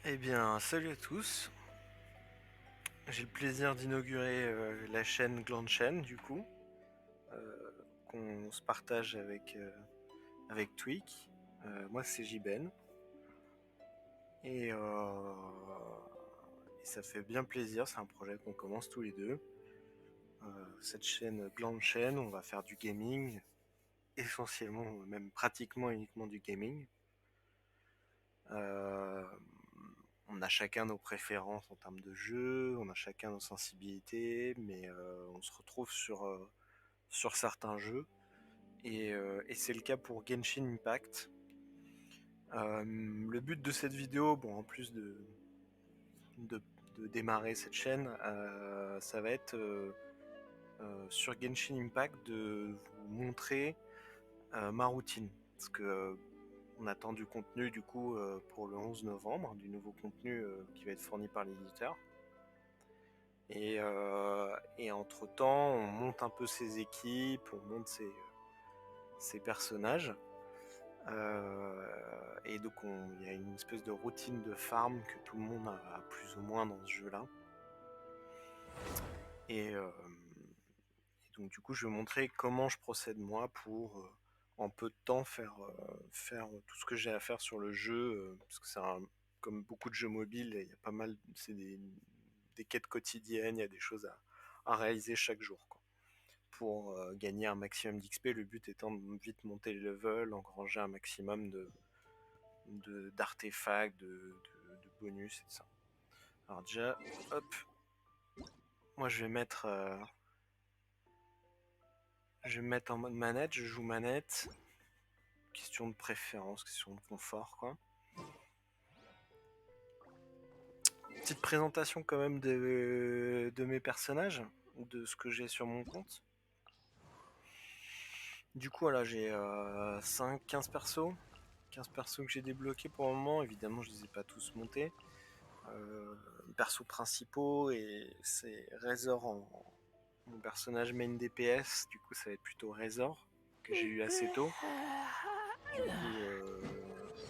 Eh bien, salut à tous. J'ai le plaisir d'inaugurer la chaîne Glandchain, du coup, qu'on se partage avec Tweak. Moi, c'est Jben. Et, et ça fait bien plaisir, c'est un projet qu'on commence tous les deux. Cette chaîne Glandchain, on va faire du gaming, essentiellement, même pratiquement uniquement du gaming. Euh, on a chacun nos préférences en termes de jeu, on a chacun nos sensibilités, mais on se retrouve sur certains jeux. Et c'est le cas pour Genshin Impact. Le but de cette vidéo, bon, en plus de, de démarrer cette chaîne, ça va être sur Genshin Impact de vous montrer ma routine. Parce que on attend du contenu du coup pour le 11 novembre, du nouveau contenu qui va être fourni par l'éditeur. Et entre-temps, on monte un peu ses équipes, on monte ses personnages. Et donc il y a une espèce de routine de farm que tout le monde a plus ou moins dans ce jeu-là. Et, euh, et donc du coup, je vais montrer comment je procède moi pour en peu de temps faire tout ce que j'ai à faire sur le jeu, parce que comme beaucoup de jeux mobiles, il y a pas mal, c'est des quêtes quotidiennes, il y a des choses à réaliser chaque jour, quoi. Pour gagner un maximum d'XP, le but étant de vite monter les levels, engranger un maximum d'artefacts, de bonus et de ça. Alors déjà, hop, moi je vais mettre en mode manette, je joue manette. Question de préférence, question de confort, quoi. Petite présentation quand même de mes personnages, de ce que j'ai sur mon compte. Du coup, là, j'ai 15 persos. 15 persos que j'ai débloqués pour le moment. Évidemment, je les ai pas tous montés. Persos principaux, et c'est Razor mon personnage main DPS. Du coup, ça va être plutôt Razor, que j'ai eu assez tôt. Du coup,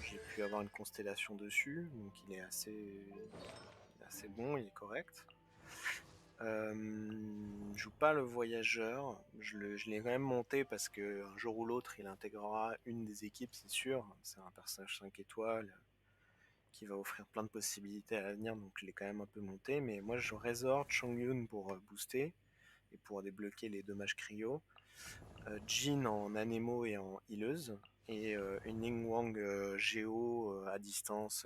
j'ai pu avoir une constellation dessus, donc il est assez bon, il est correct. Je joue pas le voyageur, je l'ai quand même monté parce que un jour ou l'autre il intégrera une des équipes, c'est sûr. C'est un personnage 5 étoiles qui va offrir plein de possibilités à l'avenir, donc je l'ai quand même un peu monté. Mais moi je joue Razor, Chongyun pour booster et pour débloquer les dommages cryo, Jin en anémo et en healeuse, et une Ningguang Géo à distance,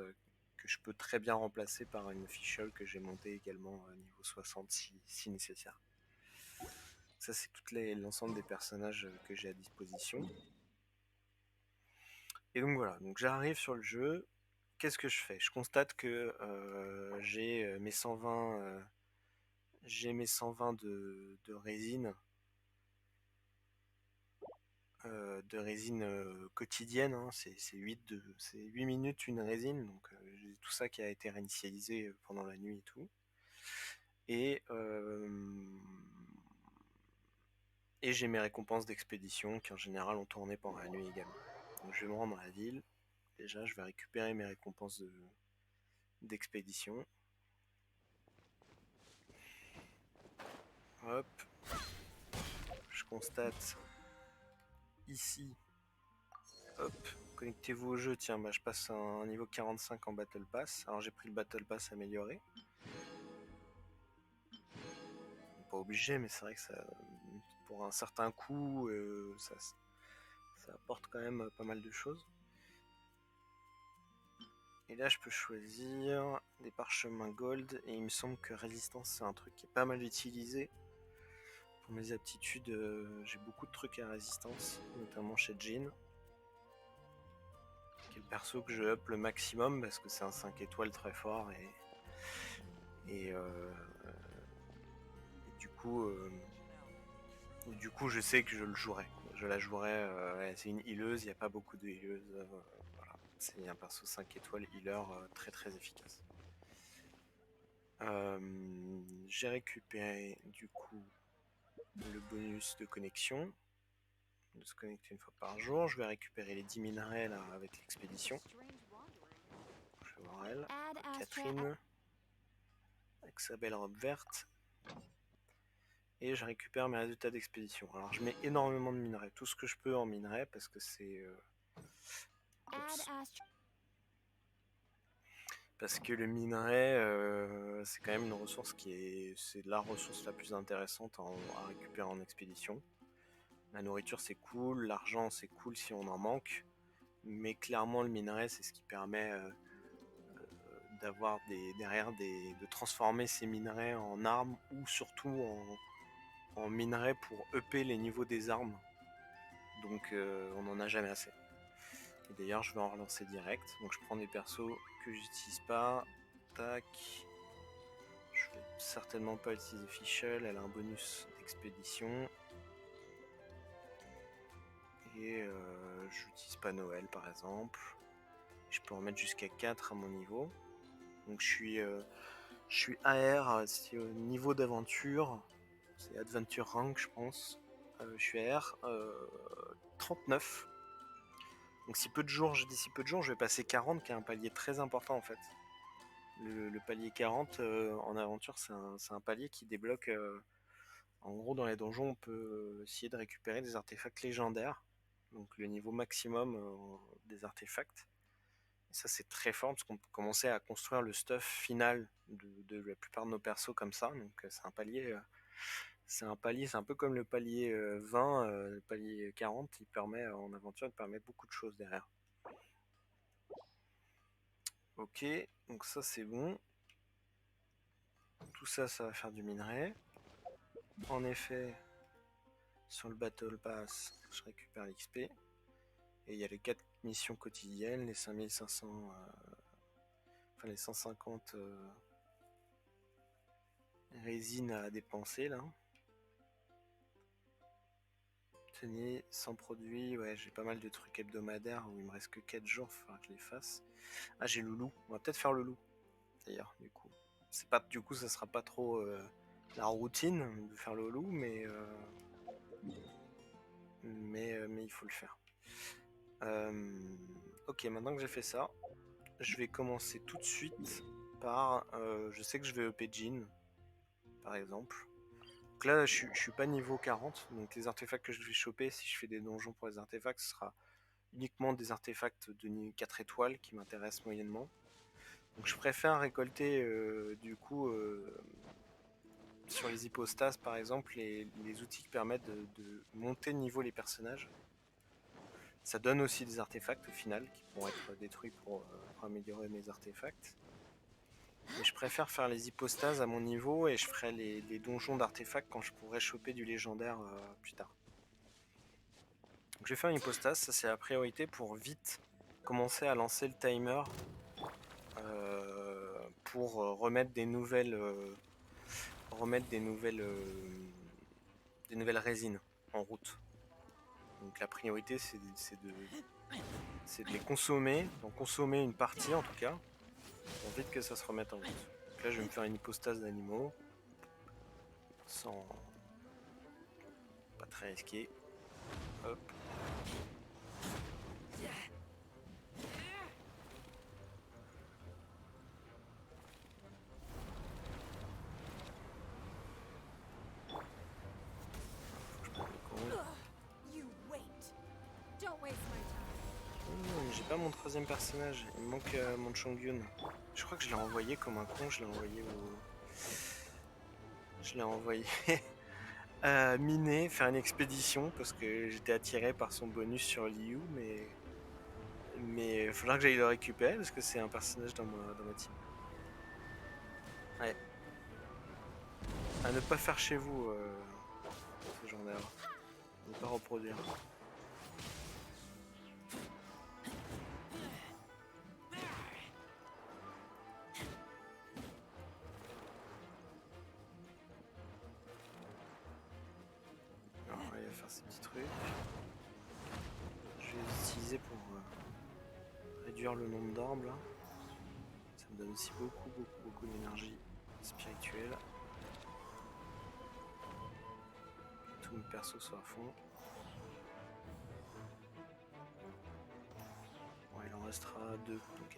que je peux très bien remplacer par une fichole que j'ai montée également à niveau 60 si nécessaire. Ça, c'est l'ensemble des personnages que j'ai à disposition. Et donc voilà, donc j'arrive sur le jeu. Qu'est-ce que je fais? Je constate que j'ai mes 120 de résine, quotidienne, hein. C'est 8 minutes une résine, donc j'ai tout ça qui a été réinitialisé pendant la nuit et tout. Et, et j'ai mes récompenses d'expédition qui en général ont tourné pendant la nuit également. Donc je vais me rendre dans la ville. Déjà, je vais récupérer mes récompenses d'expédition. Hop, je constate ici. Hop, connectez-vous au jeu. Tiens, bah, je passe un niveau 45 en Battle Pass. Alors j'ai pris le Battle Pass amélioré. Pas obligé, mais c'est vrai que ça, pour un certain coût, ça apporte quand même pas mal de choses. Et là, je peux choisir des parchemins gold, et il me semble que résistance, c'est un truc qui est pas mal utilisé. Pour mes aptitudes, j'ai beaucoup de trucs à résistance, notamment chez Jin, qui est le perso que je up le maximum parce que c'est un 5 étoiles très fort, et, et du coup, je sais que je le jouerai. Je la jouerai. Ouais, c'est une healeuse, il n'y a pas beaucoup de healeuses. Voilà. C'est un perso 5 étoiles healer très très efficace. J'ai récupéré du coup le bonus de connexion, de se connecter une fois par jour. Je vais récupérer les 10 minerais là avec l'expédition. Je vais voir Noël. Catherine. Avec sa belle robe verte. Et je récupère mes résultats d'expédition. Alors je mets énormément de minerais, tout ce que je peux en minerais parce que c'est... Parce que le minerai, c'est quand même une ressource qui est... C'est la ressource la plus intéressante à récupérer en expédition. La nourriture c'est cool, l'argent c'est cool si on en manque. Mais clairement le minerai c'est ce qui permet d'avoir de transformer ces minerais en armes ou surtout en minerais pour upper les niveaux des armes. Donc on n'en a jamais assez. Et d'ailleurs je vais en relancer direct. Donc je prends des persos que j'utilise pas. Tac. Je vais certainement pas utiliser Fischl, elle a un bonus d'expédition. Et je n'utilise pas Noël par exemple. Je peux en mettre jusqu'à 4 à mon niveau. Donc je suis AR, c'est au niveau d'aventure. C'est Adventure Rank je pense. Je suis AR 39. Donc d'ici peu de jours, je vais passer 40 qui est un palier très important en fait. Le palier 40 en aventure c'est un palier qui débloque en gros dans les donjons on peut essayer de récupérer des artefacts légendaires. Donc le niveau maximum des artefacts. Et ça c'est très fort parce qu'on peut commencer à construire le stuff final de la plupart de nos persos comme ça. Donc c'est un palier... c'est un peu comme le palier 20, le palier 40, il permet en aventure de permettre beaucoup de choses derrière. Ok, donc ça c'est bon. Tout ça, ça va faire du minerai. En effet, sur le Battle Pass, je récupère l'XP. Et il y a les 4 missions quotidiennes, les 5500... enfin les 150 résines à dépenser là. Tenez, 100 produits, ouais j'ai pas mal de trucs hebdomadaires où il me reste que 4 jours, il faudra que je les fasse. Ah j'ai le loup, on va peut-être faire le loup d'ailleurs du coup. C'est pas, du coup ça sera pas trop la routine de faire le loup mais il faut le faire. Ok, maintenant que j'ai fait ça, je vais commencer tout de suite par... je sais que je vais EP Jean, par exemple. Donc là, je suis pas niveau 40, donc les artefacts que je vais choper, si je fais des donjons pour les artefacts, ce sera uniquement des artefacts de niveau 4 étoiles qui m'intéressent moyennement. Donc je préfère récolter, du coup, sur les hypostases, par exemple, les outils qui permettent de monter de niveau les personnages. Ça donne aussi des artefacts au final qui pourront être détruits pour améliorer mes artefacts. Mais je préfère faire les hypostases à mon niveau et je ferai les donjons d'artefacts quand je pourrai choper du légendaire plus tard. Donc je vais faire une hypostase, ça c'est la priorité pour vite commencer à lancer le timer pour remettre des nouvelles résines en route. Donc la priorité c'est de les consommer, d'en consommer une partie en tout cas, pour vite que ça se remette en route. Donc là je vais me faire une hypostase d'animaux, sans... pas très risqué. Hop. J'ai pas mon troisième personnage, il me manque mon Chongyun. Je crois que je l'ai envoyé comme un con, je l'ai envoyé miner, faire une expédition parce que j'étais attiré par son bonus sur Liu, mais il faudra que j'aille le récupérer parce que c'est un personnage dans ma team. Ouais. À ne pas faire chez vous ce genre d'erreur. Ne pas reproduire. Alors il va faire ces petits trucs. Je vais les utiliser pour réduire le nombre d'orbes là. Ça me donne aussi beaucoup d'énergie spirituelle. Tous mes persos sont à fond. Bon, il en restera 2, ok.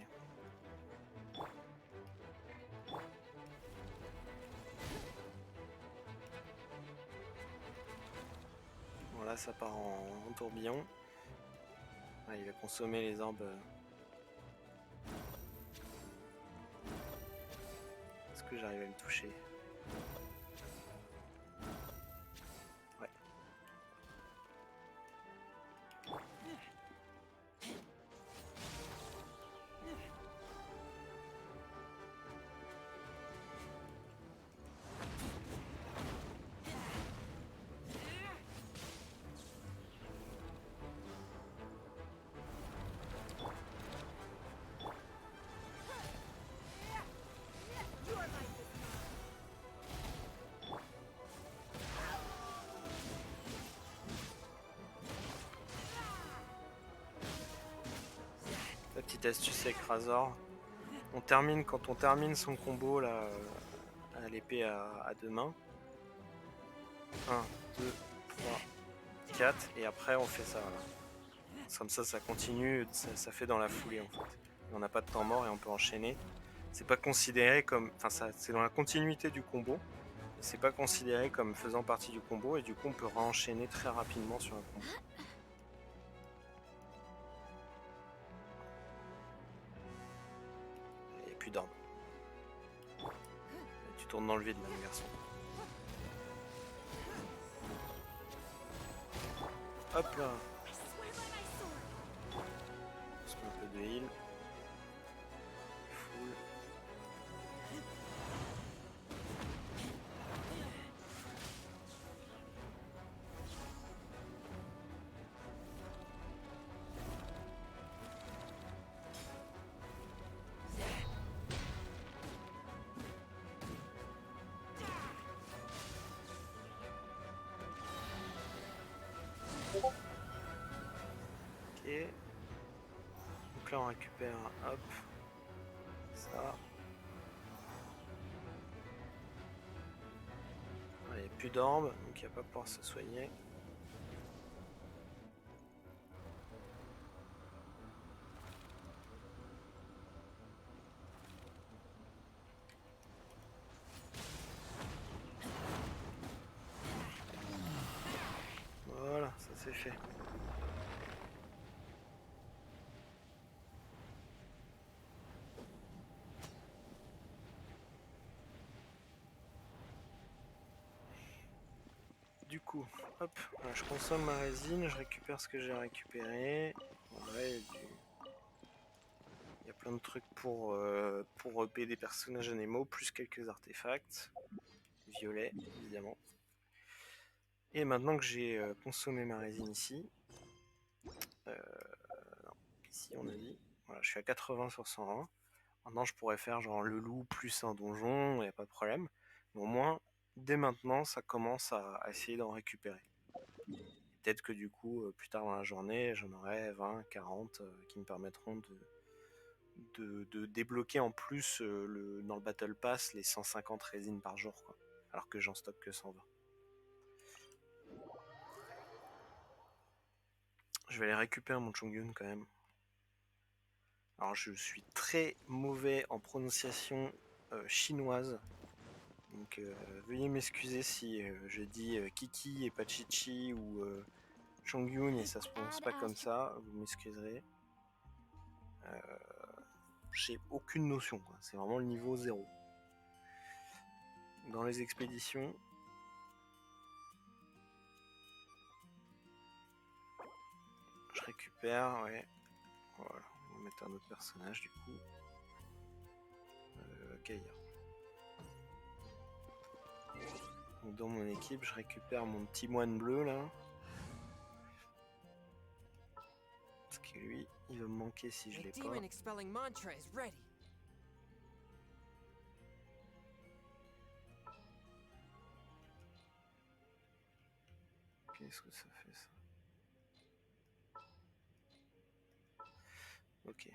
Voilà, ça part en tourbillon. Ah, il va consommer les orbes. Est-ce que j'arrive à le toucher? Ouais. La petite astuce avec Razor. Quand on termine son combo là, à l'épée à deux mains. 1, 2, 3, 4 et après on fait ça. Voilà. Comme ça continue, ça fait dans la foulée en fait. On n'a pas de temps mort et on peut enchaîner. C'est pas considéré comme. Enfin, c'est dans la continuité du combo. C'est pas considéré comme faisant partie du combo et du coup on peut enchaîner très rapidement sur un combo. Et plus d'armes. Tu tournes dans le vide là, mon garçon. Hop là. On se met un peu de heal. Full. Ok. Donc là on récupère, hop, ça. Il n'y a plus d'orbes, donc il n'y a pas pour se soigner. Voilà, ça c'est fait. Du coup, hop, voilà, je consomme ma résine, je récupère ce que j'ai récupéré. Voilà, il y a plein de trucs pour EP des personnages animaux, plus quelques artefacts. Violets, évidemment. Et maintenant que j'ai consommé ma résine ici, non, ici on a dit, voilà, je suis à 80 sur 120. Maintenant je pourrais faire genre le loup plus un donjon, il n'y a pas de problème. Mais au moins, dès maintenant, ça commence à essayer d'en récupérer. Peut-être que du coup, plus tard dans la journée, j'en aurai 20, 40 qui me permettront de débloquer en plus dans le Battle Pass les 150 résines par jour, quoi. Alors que j'en stocke que 120. Je vais aller récupérer mon Chongyun quand même. Alors je suis très mauvais en prononciation chinoise. Donc veuillez m'excuser si je dis Kiki et pas Chichi ou Chongyun et ça se prononce pas comme ça, vous m'excuserez. J'ai aucune notion, quoi. C'est vraiment le niveau 0. Dans les expéditions, je récupère, ouais. Voilà, on va mettre un autre personnage du coup. Kaya. Donc dans mon équipe, je récupère mon petit moine bleu là. Parce que lui, il va me manquer si je l'ai pas. Qu'est-ce que ça fait ça? Ok.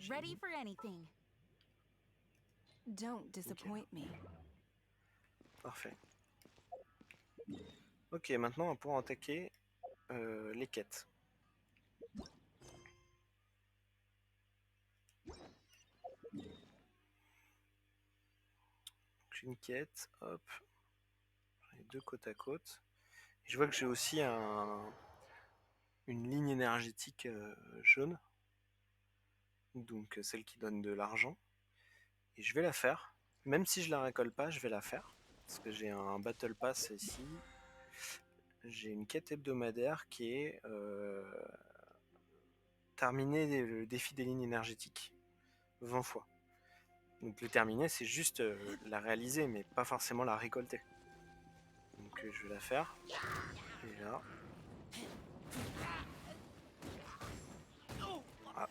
Ready for anything. Don't disappoint me. Parfait. Ok, maintenant on va pouvoir attaquer les quêtes. J'ai une quête, hop. J'ai deux côte à côte. Je vois que j'ai aussi une ligne énergétique jaune, donc celle qui donne de l'argent. Et je vais la faire. Même si je la récolte pas, je vais la faire. Parce que j'ai un Battle Pass ici. J'ai une quête hebdomadaire qui est terminer le défi des lignes énergétiques 20 fois. Donc le terminer, c'est juste la réaliser, mais pas forcément la récolter. Donc je vais la faire. Et là. Ah.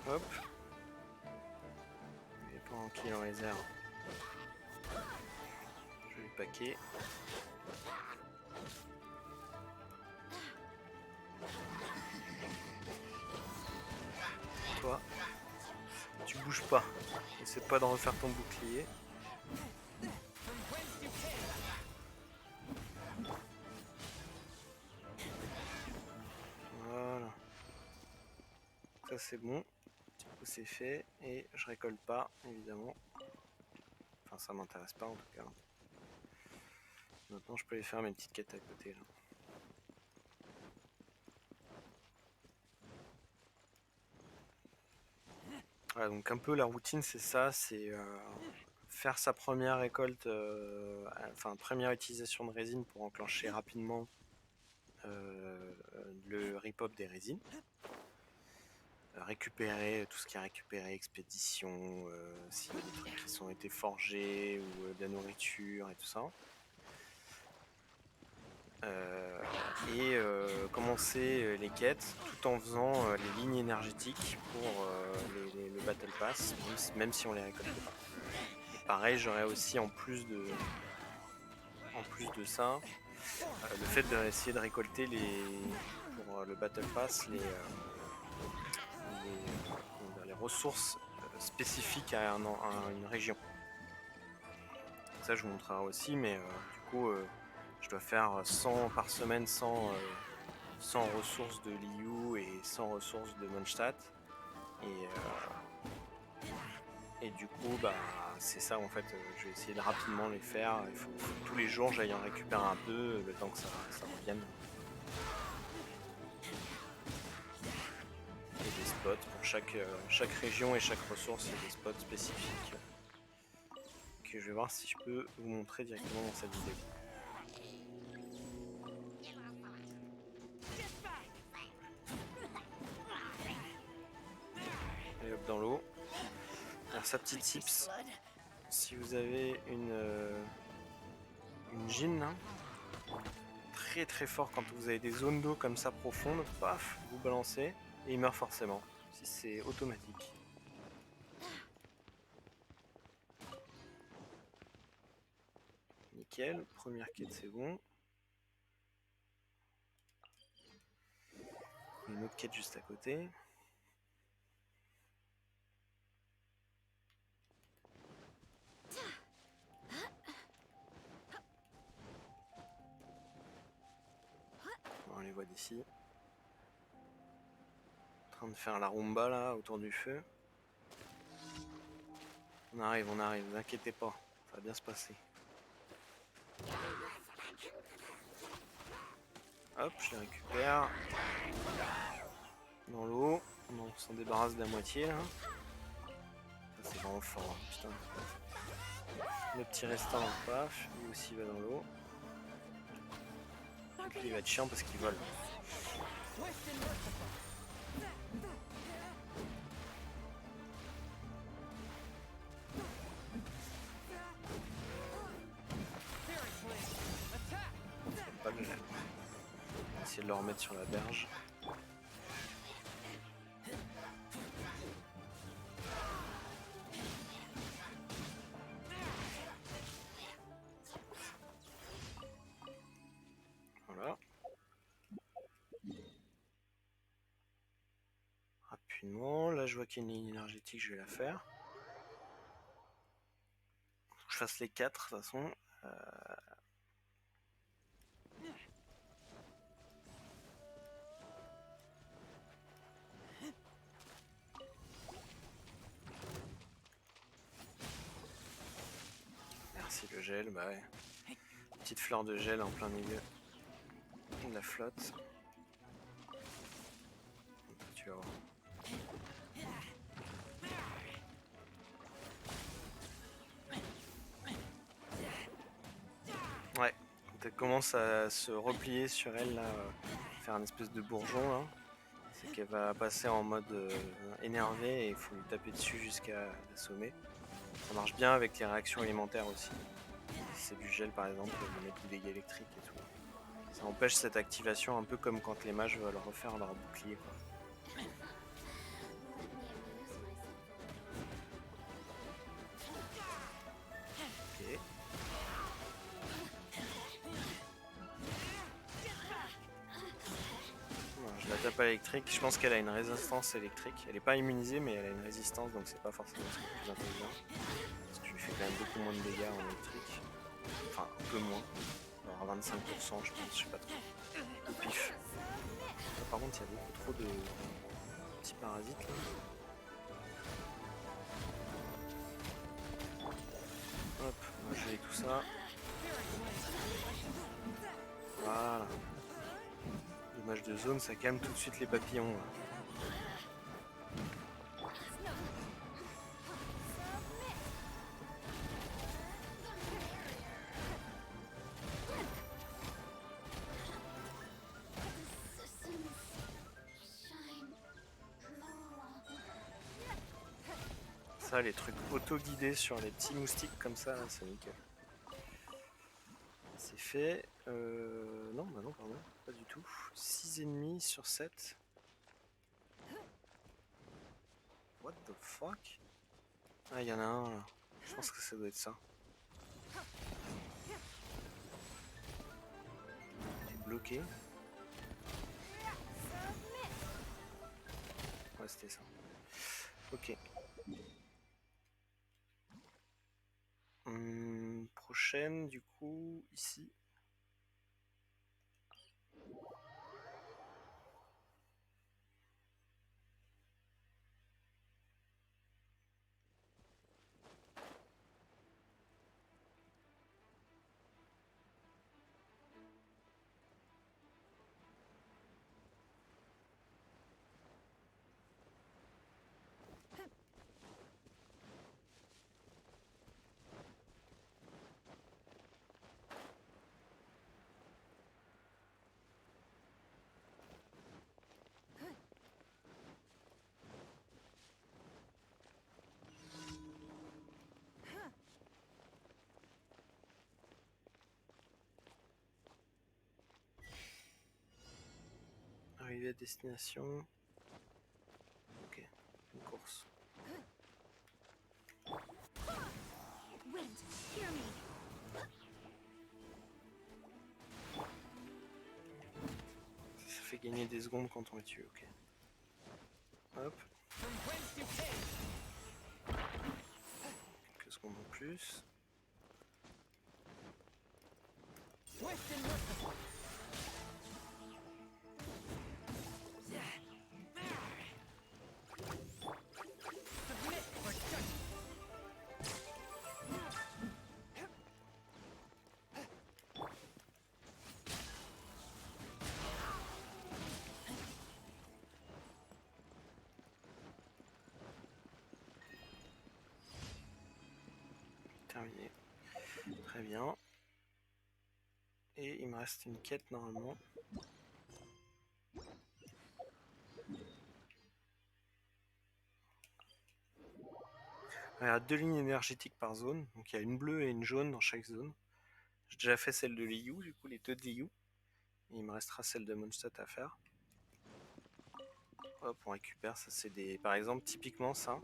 Hop. Et pendant qu'il est en réserve, je vais le paquer. Toi, tu bouges pas. Essaie pas de refaire ton bouclier. Voilà. Ça c'est bon. C'est fait et je récolte pas évidemment. Enfin ça m'intéresse pas en tout cas. Maintenant je peux aller faire mes petites quêtes à côté là. Voilà, donc un peu la routine c'est ça, c'est faire sa première récolte, enfin première utilisation de résine pour enclencher rapidement le repop des résines. Récupérer tout ce qui est récupéré, expédition, s'il y a des trucs qui sont été forgés ou de la nourriture et tout ça. Et commencer les quêtes tout en faisant les lignes énergétiques pour le Battle Pass, même si on les récolte pas. Et pareil, j'aurais aussi en plus de ça, le fait d'essayer de récolter pour le Battle Pass les ressources spécifiques à une région. Ça je vous montrerai aussi, mais du coup je dois faire 100 par semaine, 100 ressources de Liu et 100 ressources de Mondstadt. Et du coup, bah, c'est ça en fait, je vais essayer de rapidement les faire. Il faut que tous les jours j'aille en récupérer un peu, le temps que ça revienne. Et des spots pour chaque région et chaque ressource, il y a des spots spécifiques que je vais voir si je peux vous montrer directement dans cette vidéo. Et hop dans l'eau. Alors sa petite tips, si vous avez une gym hein, très très fort quand vous avez des zones d'eau comme ça profondes, paf, vous balancez et il meurt forcément, si c'est automatique. Nickel, première quête c'est bon. Une autre quête juste à côté. On les voit d'ici. En train de faire la rumba là autour du feu. On arrive, vous inquiétez pas, ça va bien se passer. Hop, je les récupère. Dans l'eau, on s'en débarrasse de la moitié là. Ça c'est vraiment fort, hein, putain. Le petit restant, paf, lui aussi va dans l'eau. Et puis il va être chiant parce qu'il vole. Pas le essayer de le remettre sur la berge. Voilà. Rapidement, là je vois qu'il y a une ligne énergétique, je vais la faire. Faut que je fasse les 4 de toute façon. Merci le gel, bah ouais. Petite fleur de gel en plein milieu de la flotte. Tu vas voir. Ouais, quand elle commence à se replier sur elle, là, faire un espèce de bourgeon, là, c'est qu'elle va passer en mode énervé et il faut lui taper dessus jusqu'à l'assommer. Ça marche bien avec les réactions élémentaires aussi. Si c'est du gel par exemple, lui mettre du dégâts électriques et tout. Ça empêche cette activation un peu comme quand les mages veulent refaire leur bouclier, quoi. Ok. Voilà, je la tape à l'électrique, je pense qu'elle a une résistance électrique. Elle n'est pas immunisée mais elle a une résistance donc c'est pas forcément ce qui est plus intelligent. Parce que je lui fais quand même beaucoup moins de dégâts en électrique. Enfin un peu moins. Alors 25% je pense, je sais pas trop. Au pif. Là, par contre il y a beaucoup trop de petits parasites là. Hop, on va geler tout ça. Voilà. Dommage de zone, ça calme tout de suite les papillons. Là. Ça, les trucs auto-guidés sur les petits moustiques comme ça, c'est nickel. C'est fait. Non, bah non, pardon, pas du tout. 6 ennemis sur 7. What the fuck? Ah, il y en a un là. Je pense que ça doit être ça. T'es bloqué. Ouais, c'était ça. Ok. Prochaine, du coup, ici. Arrivé à destination. Ok, une course. Wind, hear me. Ça fait gagner des secondes quand on est tué, ok. Hop. Quelques secondes en plus. Terminé. Très bien. Et il me reste une quête normalement. Il y a 2 lignes énergétiques par zone. Donc il y a une bleue et une jaune dans chaque zone. J'ai déjà fait celle de Liu, du coup les deux de Liu. Il me restera celle de Mondstadt à faire. Hop, on récupère, ça c'est des... Par exemple, typiquement ça,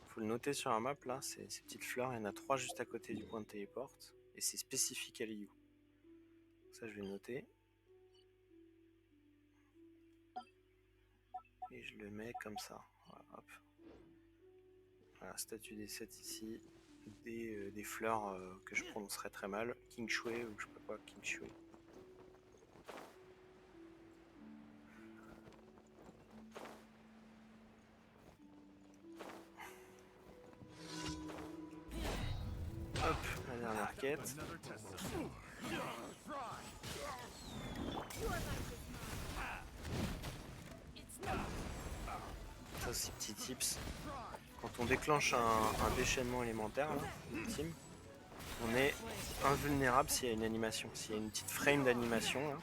faut le noter sur un map là, ces petites fleurs, il y en a 3 juste à côté du point de téléporte, et c'est spécifique à Liu. Ça je vais le noter. Et je le mets comme ça. Voilà, hop. Voilà, statue des 7 ici. Des fleurs que je prononcerai très mal. King Shui ou je sais pas quoi, King Shui. Hop, la dernière quête. Ça aussi, petit tips. Quand on déclenche un déchaînement élémentaire, là, ultime, on est invulnérable s'il y a une animation. S'il y a une petite frame d'animation, là,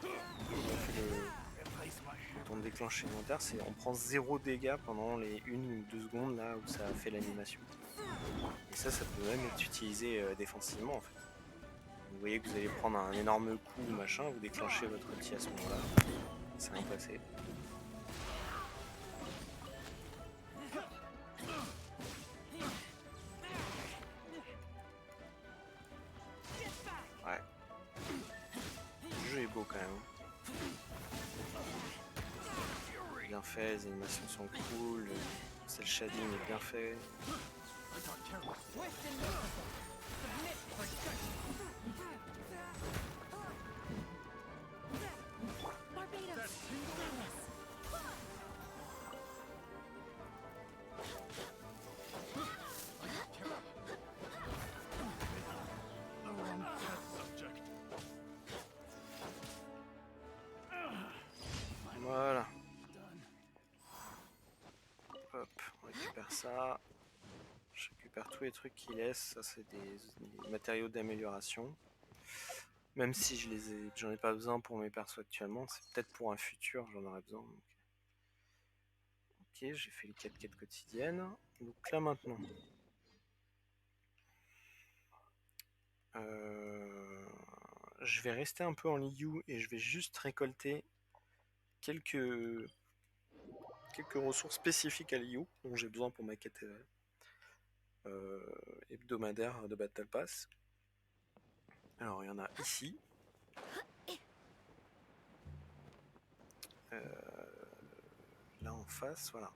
quand on déclenche l'élémentaire, on prend 0 dégâts pendant les 1 ou 2 secondes là où ça a fait l'animation. Et ça peut même être utilisé défensivement en fait. Vous voyez que vous allez prendre un énorme coup ou machin, vous déclenchez votre ulti à ce moment-là, ça va passer. Ouais. Le jeu est beau quand même. Bien fait, les animations sont cool, le cel shading est bien fait. Voilà. Hop, on récupère ça. Je récupère tous les trucs qu'il laisse. Ça, c'est des matériaux d'amélioration. Même si j'en ai pas besoin pour mes persos actuellement, c'est peut-être pour un futur, j'en aurai besoin. Donc. Ok, j'ai fait les 4 quêtes quotidiennes. Donc là maintenant. Je vais rester un peu en Liu et je vais juste récolter quelques ressources spécifiques à Liu dont j'ai besoin pour ma quête hebdomadaire de Battle Pass. Alors il y en a ici. Là en face, voilà.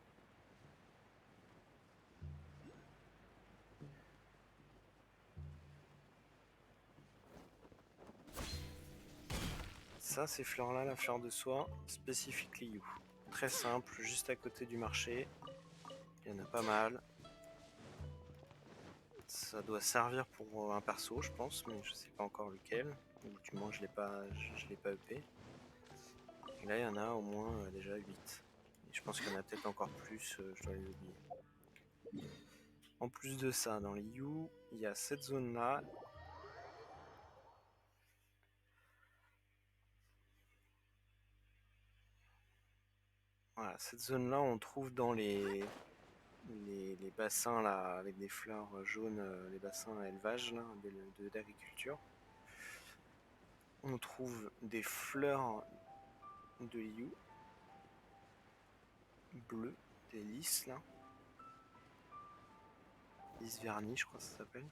Ça, ces fleurs-là, la fleur de soie, spécifique Liu. Très simple, juste à côté du marché. Il y en a pas mal. Ça doit servir pour un perso, je pense, mais je sais pas encore lequel. Ou du moins, je l'ai pas EP. Et là, il y en a au moins déjà 8. Et je pense qu'il y en a peut-être encore plus, je dois les oublier. En plus de ça, dans les You, il y a cette zone-là. Voilà, cette zone-là, on trouve dans les bassins là, avec des fleurs jaunes, les bassins à élevage là, d'agriculture. On trouve des fleurs de Liu bleues, des lys là. Lys vernis, je crois que ça s'appelle.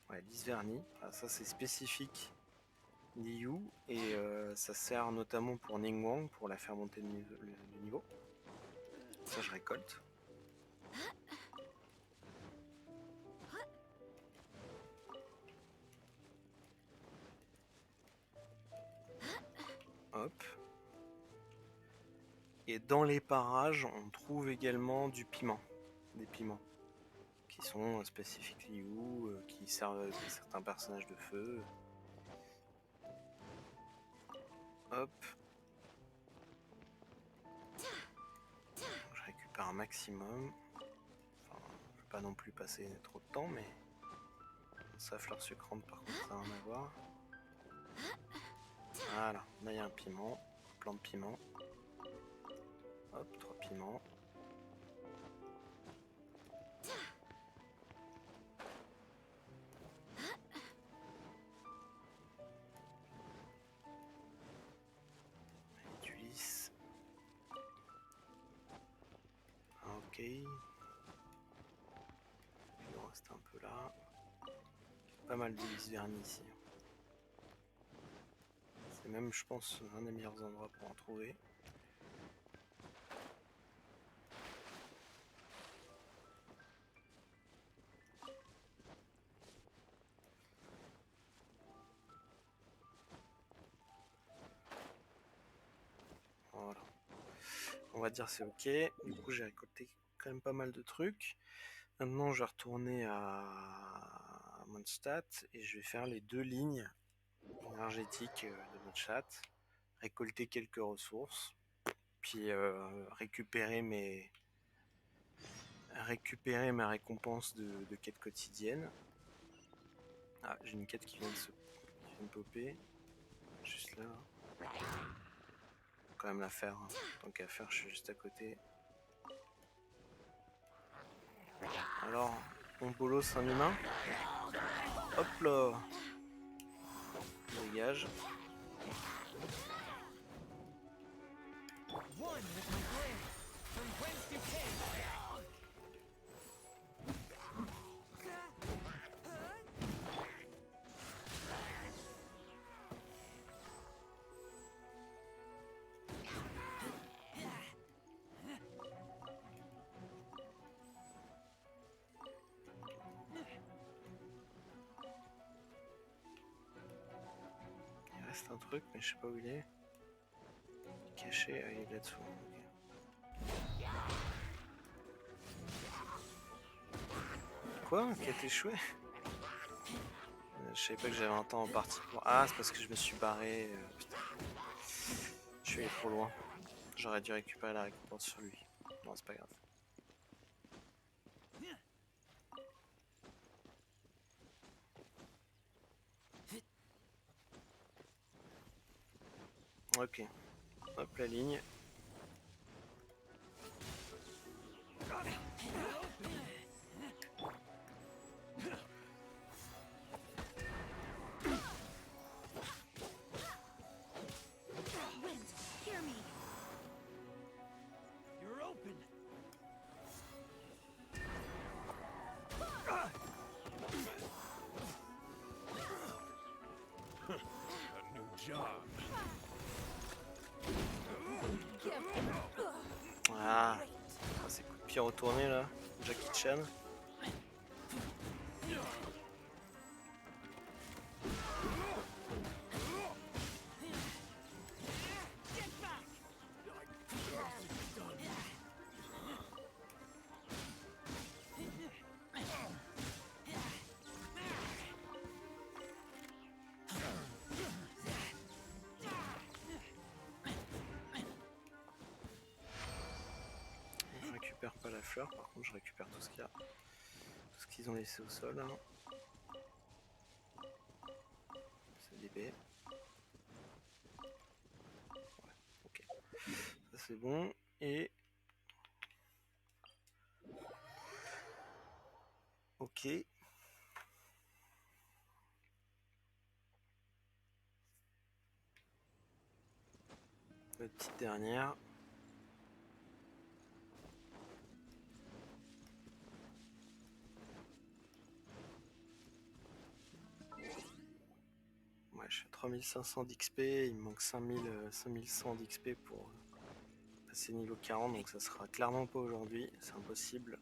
Ouais, lys vernis. Ah, ça c'est spécifique Liu et ça sert notamment pour Ningguang pour la faire monter de niveau. Ça je récolte. Hop. Et dans les parages, on trouve également du piment, des piments qui sont spécifiques Liu, qui servent à certains personnages de feu. Hop. Je récupère un maximum. Enfin, je vais pas non plus passer trop de temps, mais sa fleur sucrante par contre ça va en avoir. Voilà, là il y a un piment, un plant de piment. Hop, 3 piments. Il en reste un peu là. Pas mal de vernis ici. C'est même, je pense, un des meilleurs endroits pour en trouver. Voilà. On va dire c'est ok. Du coup, j'ai récolté quand même pas mal de trucs. Maintenant, je vais retourner à Mondstadt et je vais faire les 2 lignes énergétiques de notre chat. Récolter quelques ressources. Puis récupérer ma récompense de quête quotidienne. Ah, j'ai une quête qui vient de popper. Juste là. Quand même la faire. Hein. Tant qu'à faire, je suis juste à côté. Alors, mon bolos, c'est un humain. Hop là. Dégage. Il reste un truc, mais je sais pas où il est. Caché, ah, il est là-dessous. Okay. Quoi? Qui a échoué? Je savais pas que j'avais un temps en partie pour... Ah, c'est parce que je me suis barré. Putain. Je suis allé trop loin. J'aurais dû récupérer la récompense sur lui. Non, c'est pas grave. Ok. Hop la ligne. Wind, hear me. You're open. A new job. Ah, ces coups de pied retournés là. Jackie Chan. Je récupère pas la fleur, par contre je récupère tout ce qu'il y a. Tout ce qu'ils ont laissé au sol. Hein. C'est des baies. Ouais, ok. Ça c'est bon. Et... Ok. La petite dernière. Ouais, je suis à 3500 d'XP, il me manque 5100 d'XP pour passer niveau 40, donc ça sera clairement pas aujourd'hui, c'est impossible.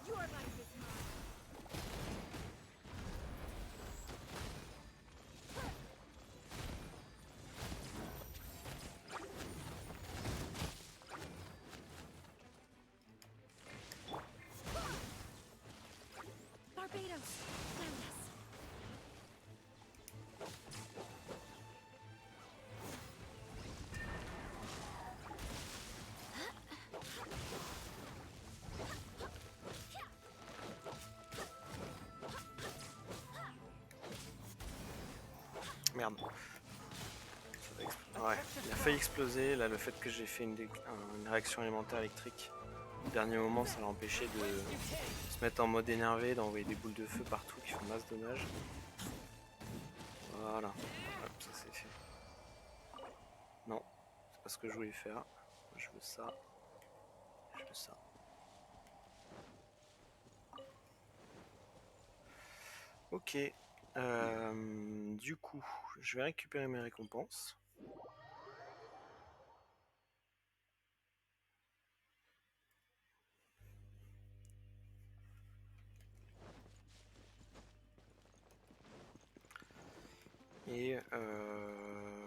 Your life is mine. Barbados, land us. Merde. Ça va exploser. Ouais, il a failli exploser. Là, le fait que j'ai fait une réaction élémentaire électrique au dernier moment, ça l'a empêché de se mettre en mode énervé, d'envoyer des boules de feu partout qui font masse dommage. Voilà. Hop, ça c'est fait. Non, c'est pas ce que je voulais faire. Je veux ça. Je veux ça. Ok. Du coup, je vais récupérer mes récompenses. Et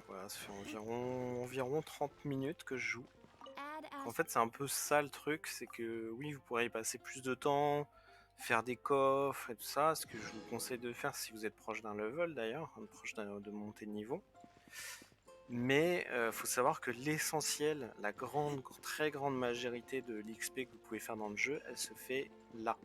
voilà, ça fait environ 30 minutes que je joue. Add En as fait, c'est un peu ça le truc, c'est que oui, vous pourrez y passer plus de temps, faire des coffres et tout ça, ce que je vous conseille de faire si vous êtes proche d'un level d'ailleurs, proche de montée de niveau. Mais faut savoir que l'essentiel, la très grande majorité de l'XP que vous pouvez faire dans le jeu, elle se fait là.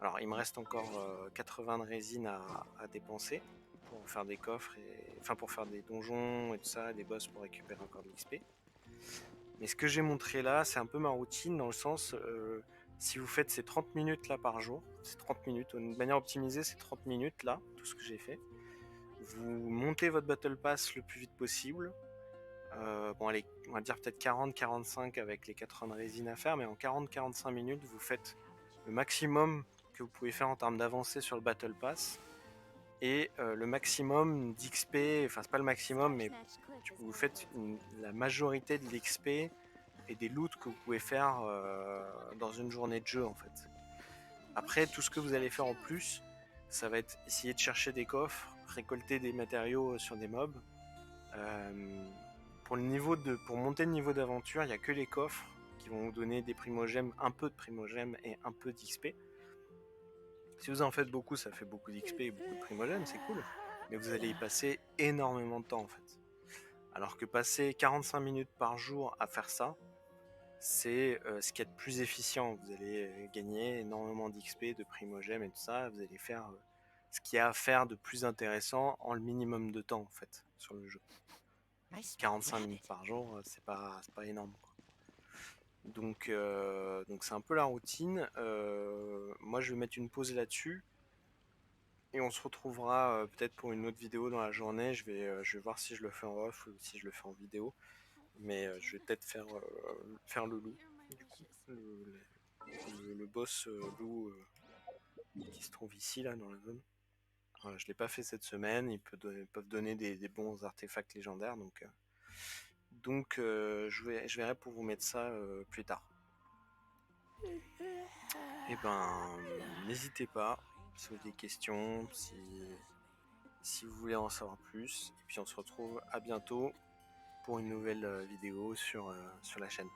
Alors il me reste encore 80 de résine à dépenser pour faire des coffres, enfin pour faire des donjons et tout ça, des boss pour récupérer encore de l'XP. Mais ce que j'ai montré là, c'est un peu ma routine dans le sens, si vous faites ces 30 minutes là par jour, c'est 30 minutes, de manière optimisée, c'est 30 minutes là, tout ce que j'ai fait. Vous montez votre Battle Pass le plus vite possible. Bon, allez, on va dire peut-être 40-45 avec les 80 de résine à faire, mais en 40-45 minutes, vous faites le maximum que vous pouvez faire en termes d'avancée sur le Battle Pass et le maximum d'XP, enfin, c'est pas le maximum, mais vous faites la majorité de l'XP et des loots que vous pouvez faire dans une journée de jeu en fait. Après, tout ce que vous allez faire en plus, ça va être essayer de chercher des coffres, récolter des matériaux sur des mobs. Pour monter le niveau d'aventure, il n'y a que les coffres qui vont vous donner des primogèmes, un peu de primogèmes et un peu d'XP. Si vous en faites beaucoup, ça fait beaucoup d'XP et beaucoup de primogèmes, c'est cool. Mais vous allez y passer énormément de temps en fait. Alors que passer 45 minutes par jour à faire ça, c'est ce qui est de plus efficient. Vous allez gagner énormément d'XP, de primogèmes et tout ça. Vous allez faire ce qu'il y a à faire de plus intéressant en le minimum de temps en fait sur le jeu. 45 minutes par jour, c'est pas énorme, quoi. Donc c'est un peu la routine. Moi je vais mettre une pause là-dessus. Et on se retrouvera peut-être pour une autre vidéo dans la journée. Je vais voir si je le fais en off ou si je le fais en vidéo. Mais je vais peut-être faire le loup, du coup. Le boss loup qui se trouve ici, là, dans la zone. Voilà, je l'ai pas fait cette semaine. Ils peuvent donner des bons artefacts légendaires. Donc je verrai pour vous mettre ça plus tard. Et ben, n'hésitez pas si vous avez des questions, si vous voulez en savoir plus. Et puis on se retrouve à bientôt pour une nouvelle vidéo sur la chaîne.